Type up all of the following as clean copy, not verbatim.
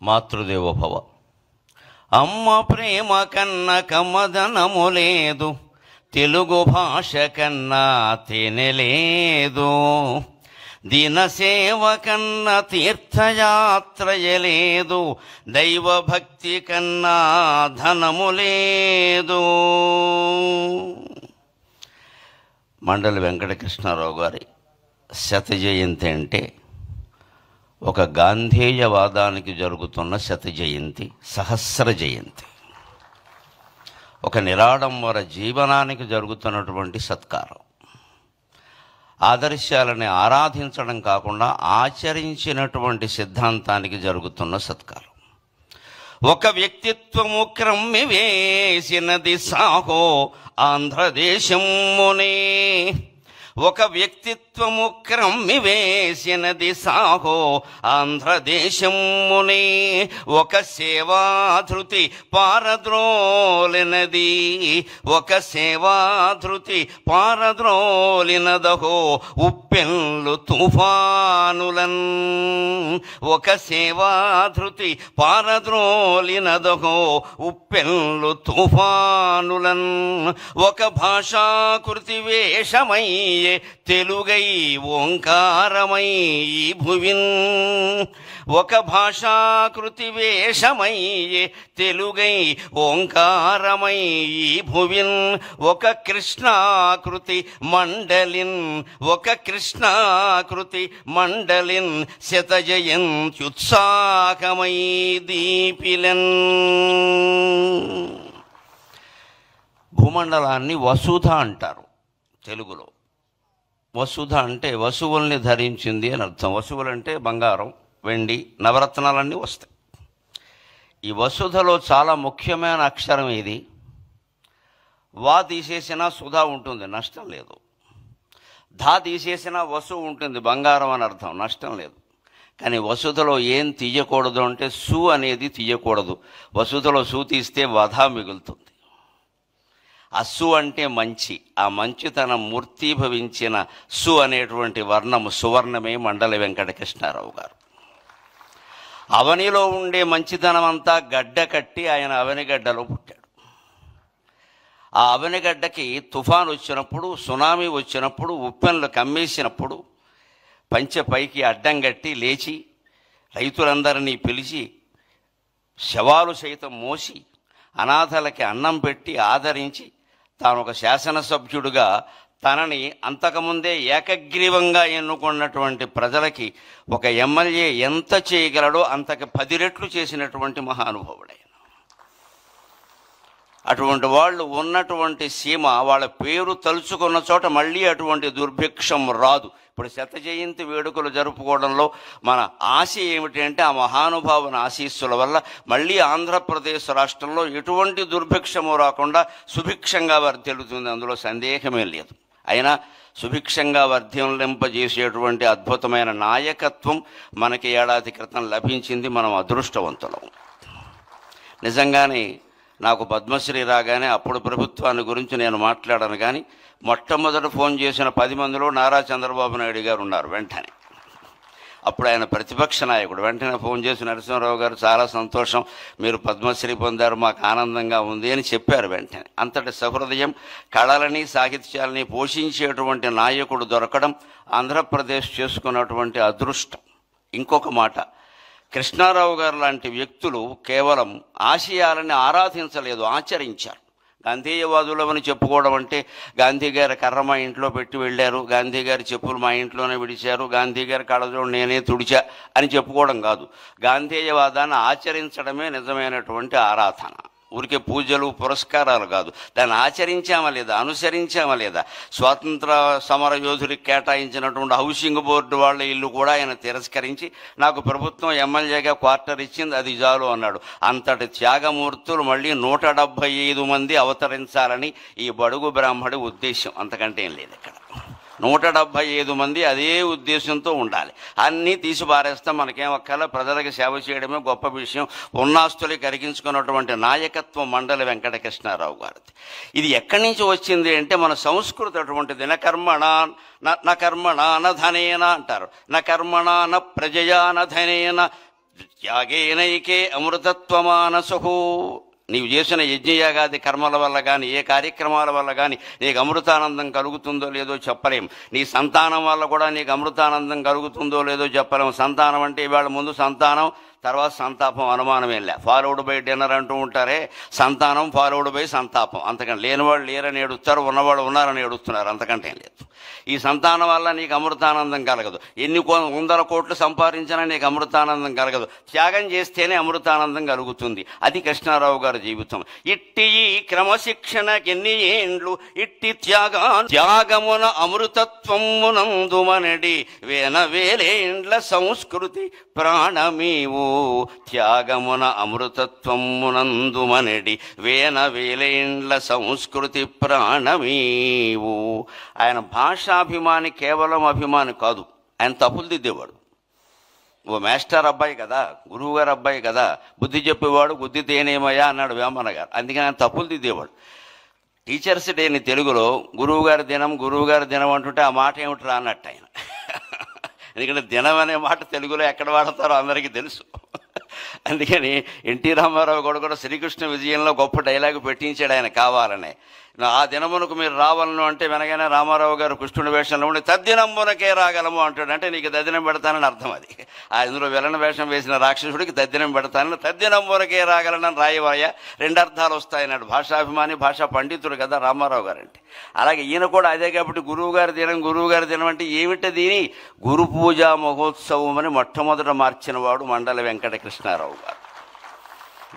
మాతృదేవోభవ. అమ్మ ప్రేమ కన్న కమ్మదనము లేదు, తెలుగు భాష కన్నా తేనెలేదు, దినసేవ కన్న తీర్థయాత్రయలేదు, దైవభక్తి కన్నా ధనము లేదు. మండలి వెంకటకృష్ణారావు గారి శత జయంతి అంటే ఒక గాంధేయవాదానికి జరుగుతున్న శత జయంతి, సహస్ర జయంతి, ఒక నిరాడంబర జీవనానికి జరుగుతున్నటువంటి సత్కారం. ఆదర్శాలని ఆరాధించడం కాకుండా ఆచరించినటువంటి సిద్ధాంతానికి జరుగుతున్న సత్కారం. ఒక వ్యక్తిత్వము క్రమ్మి వేసినది సాహో ఆంధ్రదేశమునే, ఒక వ్యక్తిత్వము క్రమ్మి వేసినది సాహో ఆంధ్రదేశమునే, ఒక సేవాధృతి పారద్రోలినది, ఒక సేవాధృతి పారద్రోలినదహో ఉప్పెన్లు తుఫానులన్, ఒక సేవాధృతి పారద్రోలినదహో ఉప్పెన్లు తుఫానులన్, ఒక భాషాకృతి వేషమయ్యే తెలుగై ఓంకారమై ఈ భువిన్, ఒక భాషాకృతి వేషమయ్యే తెలుగై ఓంకారమై ఈ భువిన్, ఒక కృష్ణాకృతి మండలిన్, ఒక కృష్ణాకృతి మండలిన్ శత జయంత్యుత్సాహమై దీపిలన్. భూమండలాన్ని వసుధ అంటారు తెలుగులో. వసుధ అంటే వసువుల్ని ధరించింది అని అర్థం. వసువులు అంటే బంగారం, వెండి, నవరత్నాలన్నీ వస్తాయి. ఈ వసుధలో చాలా ముఖ్యమైన అక్షరం ఇది. వా తీసేసినా సుధా ఉంటుంది, నష్టం లేదు. ధా తీసేసినా వసు ఉంటుంది, బంగారం అని అర్థం, నష్టం లేదు. కానీ వసుధలో ఏం తీయకూడదు అంటే సు అనేది తీయకూడదు. వసుధలో సు తీస్తే వధ మిగులుతుంది. అస్సు అంటే మంచి, ఆ మంచితనం మూర్తీభవించిన సు అనేటువంటి వర్ణము సువర్ణమే మండలి వెంకటకృష్ణారావు గారు. అవనిలో ఉండే మంచితనం అంతా గడ్డ కట్టి ఆయన అవనిగడ్డలో పుట్టాడు. ఆ అవనిగడ్డకి తుఫాను వచ్చినప్పుడు, సునామీ వచ్చినప్పుడు, ఉప్పెన్లు కమ్మేసినప్పుడు పంచె పైకి అడ్డం కట్టి లేచి రైతులందరినీ పిలిచి శవాలు సైతం మోసి అనాథలకి అన్నం పెట్టి ఆదరించి తాను ఒక శాసనసభ్యుడిగా తనని అంతకుముందే ఏకగ్రీవంగా ఎన్నుకున్నటువంటి ప్రజలకి ఒక ఎమ్మెల్యే ఎంత చేయగలడో అంతకు 10 రెట్లు చేసినటువంటి మహానుభావుడే. అటువంటి వాళ్ళు ఉన్నటువంటి సీమ, వాళ్ళ పేరు తలుచుకున్న చోట మళ్ళీ అటువంటి దుర్భిక్షం రాదు. ఇప్పుడు శత జయంతి వేడుకలు జరుపుకోవడంలో మన ఆశ ఏమిటి అంటే ఆ మహానుభావుని ఆశీస్సుల వల్ల మళ్ళీ ఆంధ్రప్రదేశ్ రాష్ట్రంలో ఎటువంటి దుర్భిక్షము రాకుండా సుభిక్షంగా వర్ధిల్లుతుంది, అందులో సందేహమే లేదు. అయినా సుభిక్షంగా వర్ధిల్లింపజేసేటువంటి అద్భుతమైన నాయకత్వం మనకి ఏడాది క్రితం లభించింది. మనం అదృష్టవంతులం. నిజంగానే నాకు పద్మశ్రీ రాగానే అప్పుడు ప్రభుత్వాన్ని గురించి నేను మాట్లాడాను. కానీ మొట్టమొదట ఫోన్ చేసిన 10 మందిలో నారా చంద్రబాబు నాయుడు గారు ఉన్నారు. వెంటనే అప్పుడు ఆయన ప్రతిపక్ష నాయకుడు. వెంటనే ఫోన్ చేసి నరసింహారావు గారు చాలా సంతోషం, మీరు పద్మశ్రీ పొందారు, మాకు ఆనందంగా ఉంది అని చెప్పారు. వెంటనే అంతటి సహృదయం, కళలని సాహిత్యాలని పోషించేటువంటి నాయకుడు దొరకడం ఆంధ్రప్రదేశ్ చేసుకున్నటువంటి అదృష్టం. ఇంకొక మాట, కృష్ణారావు గారు లాంటి వ్యక్తులు కేవలం ఆశయాలని ఆరాధించలేదు, ఆచరించారు. గాంధేయవాదులమని చెప్పుకోవడం అంటే గాంధీ గారి కర్ర మా ఇంట్లో పెట్టి వెళ్ళారు, గాంధీ గారి చెప్పులు మా ఇంట్లోనే విడిచారు, గాంధీ గారి కళ్ళజోడు నేనే తుడిచా అని చెప్పుకోవడం కాదు. గాంధేయవాదాన్ని ఆచరించడమే నిజమైనటువంటి ఆరాధన. ఊరికే పూజలు పురస్కారాలు కాదు, దాన్ని ఆచరించామా లేదా, అనుసరించామా లేదా. స్వాతంత్ర సమర యోధుడికి కేటాయించినటువంటి హౌసింగ్ బోర్డు వాళ్ళ ఇల్లు కూడా ఆయన తిరస్కరించి నాకు ప్రభుత్వం ఎమ్మెల్యేగా క్వార్టర్ ఇచ్చింది, అది చాలు అన్నాడు. అంతటి త్యాగమూర్తులు మళ్ళీ 175 మంది అవతరించాలని ఈ బడుగు బ్రాహ్మడి ఉద్దేశం, అంతకంటే ఏం లేదు. ఇక్కడ 175 మంది అదే ఉద్దేశంతో ఉండాలి. అన్నీ తీసి పారేస్తాం, మనకేం ఒక్కలా ప్రజలకు సేవ చేయడమే గొప్ప విషయం. ఉన్నాస్తులు కరిగించుకున్నటువంటి నాయకత్వం మండలి వెంకటకృష్ణారావు గారిది. ఇది ఎక్కడి నుంచి వచ్చింది అంటే మన సంస్కృతి అటువంటిది. న కర్మణ న ధనేన అంటారు, న కర్మణ న ప్రజయా న ధనేన. త్యాగేనైకే అమృతత్వమానసు. నీవు చేసిన యజ్ఞయాగాది కర్మల వల్ల కానీ ఏ కార్యక్రమాల వల్ల కానీ నీకు అమృతానందం కలుగుతుందో లేదో చెప్పలేం. నీ సంతానం వల్ల కూడా నీకు అమృతానందం కలుగుతుందో లేదో చెప్పలేము. సంతానం అంటే ఇవాళ ముందు సంతానం, తర్వాత సంతాపం, అనుమానమేం లే. ఫాలోడ్ బై డిన్నర్ అంటూ ఉంటారే, సంతానం ఫాలోడ్ బై సంతాపం. అంతకంటే లేనివాళ్ళు లేరని ఏడుస్తారు, ఉన్నవాళ్ళు ఉన్నారని ఏడుస్తున్నారు, అంతకంటే ఏం లేదు. ఈ సంతానం వల్ల నీకు అమృతానందం కలగదు. ఎన్ని వందల కోట్లు సంపాదించినా నీకు అమృతానందం కలగదు. త్యాగం చేస్తేనే అమృతానందం కలుగుతుంది. అది కృష్ణారావు గారి జీవితం. ఇట్టి ఈ క్రమశిక్షణకెన్ని ఏండ్లు ఇట్టి త్యాగమున అమృతత్వమునందుమనడి వేలేండ్ల సంస్కృతి ప్రాణమీవు. త్యాగమున అమృతత్వమునందుమనడి వేలేండ్ల సంస్కృతి ప్రాణమీవు. ఆయన భాషాభిమాని, కేవలం అభిమాని కాదు. ఆయన తప్పులు దిద్దేవాడు. ఓ మాస్టర్ అబ్బాయి కదా, గురువుగారు అబ్బాయి కదా, బుద్ధి చెప్పేవాడు, బుద్ధి తేనేమయ్యా అన్నాడు వేమన్న గారు. అందుకని ఆయన తప్పులు దిద్దేవాడు. టీచర్స్ డేని తెలుగులో గురువుగారి దినం అంటుంటే ఆ మాట ఏమిట్రా అన్నట్టు ఆయన. ఎందుకంటే దినం అనే మాట తెలుగులో ఎక్కడ వాడతారో అందరికీ తెలుసు. అందుకని ఎన్టీ రామారావు కూడా శ్రీకృష్ణ విజయంలో గొప్ప డైలాగు పెట్టించాడు ఆయన కావాలనే. ఆ దినమునకు మీరు రావాలను అంటే వెనగానే రామారావు గారు కృష్ణుడి వేషంలో ఉండి తద్దినమునకే రాగలము అంటాడు. అంటే నీకు తద్దినం పెడతానని అర్థం. అది అందులో విలన వేషం వేసిన రాక్షసుడికి తద్దినం పెడతానని తద్దినమునకే రాగలనని రాయవాయ. రెండు అర్థాలు వస్తాయన్నాడు. భాషాభిమాని, భాషా పండితుడు కదా రామారావు గారు అంటే. అలాగే ఈయన కూడా అదే. కాబట్టి గురువుగారి దినం అంటే ఏమిటది? గురు పూజా మహోత్సవం అని మొట్టమొదట మార్చిన వాడు మండల వెంకట కృష్ణారావు గారు.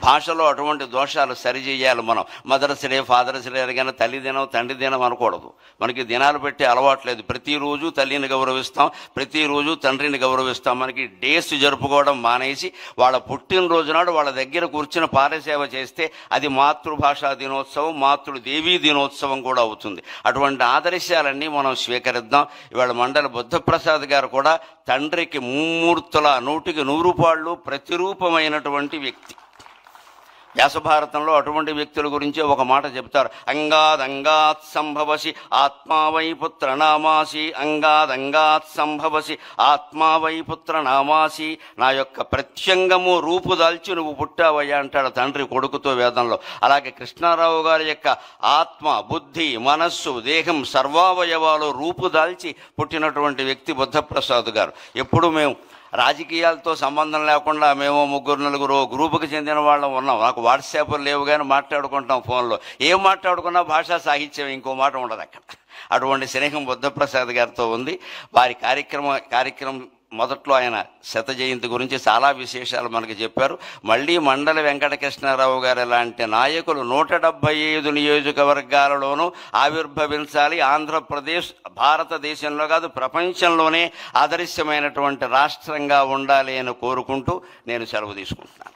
భాషలో అటువంటి దోషాలు సరిచేయాలి మనం. మదర్స్ డే, ఫాదర్స్ డే కానీ తల్లి దినం, తండ్రి దినం అనకూడదు. మనకి దినాలు పెట్టే అలవాట్లేదు. ప్రతిరోజు తల్లిని గౌరవిస్తాం, ప్రతిరోజు తండ్రిని గౌరవిస్తాం. మనకి డేస్ జరుపుకోవడం మానేసి వాళ్ళ పుట్టినరోజు నాడు వాళ్ళ దగ్గర కూర్చుని పారసేవ చేస్తే అది మాతృభాషా దినోత్సవం, మాతృదేవీ దినోత్సవం కూడా అవుతుంది. అటువంటి ఆదర్శాలన్నీ మనం స్వీకరిద్దాం. ఇవాళ మండల బుద్ధప్రసాద్ గారు కూడా తండ్రికి ముమ్మూర్తుల 100కి 100 పాళ్ళు ప్రతిరూపమైనటువంటి వ్యక్తి. వ్యాసభారతంలో అటువంటి వ్యక్తుల గురించి ఒక మాట చెప్తారు. అంగాద్ సంభవసి ఆత్మావై పుత్ర నామాసి. అంగాద్ సంభవసి ఆత్మావై పుత్ర నామాసి. నా యొక్క ప్రత్యంగము రూపుదాల్చి నువ్వు పుట్టావయ్యా అంటాడు తండ్రి కొడుకుతో వేదంలో. అలాగే కృష్ణారావు గారి యొక్క ఆత్మ, బుద్ధి, మనస్సు, దేహం సర్వావయవాలు రూపుదాల్చి పుట్టినటువంటి వ్యక్తి బుద్ధప్రసాద్ గారు. ఎప్పుడు మేము రాజకీయాలతో సంబంధం లేకుండా మేము 3-4 గ్రూపుకి చెందిన వాళ్ళం ఉన్నాం. నాకు వాట్సాప్లు లేవు కానీ మాట్లాడుకుంటాం ఫోన్లో. ఏం మాట్లాడుకున్నా భాషా సాహిత్యం, ఇంకో మాట ఉండదు అక్కడ. అటువంటి స్నేహం బుద్ధప్రసాద్ గారితో ఉంది. వారి కార్యక్రమం మొదట్లో ఆయన శత జయంతి గురించి చాలా విశేషాలు మనకు చెప్పారు. మళ్ళీ మండల వెంకటకృష్ణారావు గారు లాంటి నాయకులు 175 నియోజకవర్గాలలోనూ ఆవిర్భవించాలి. ఆంధ్రప్రదేశ్ భారతదేశంలో కాదు ప్రపంచంలోనే ఆదర్శమైనటువంటి రాష్ట్రంగా ఉండాలి అని కోరుకుంటూ నేను సెలవు తీసుకుంటున్నాను.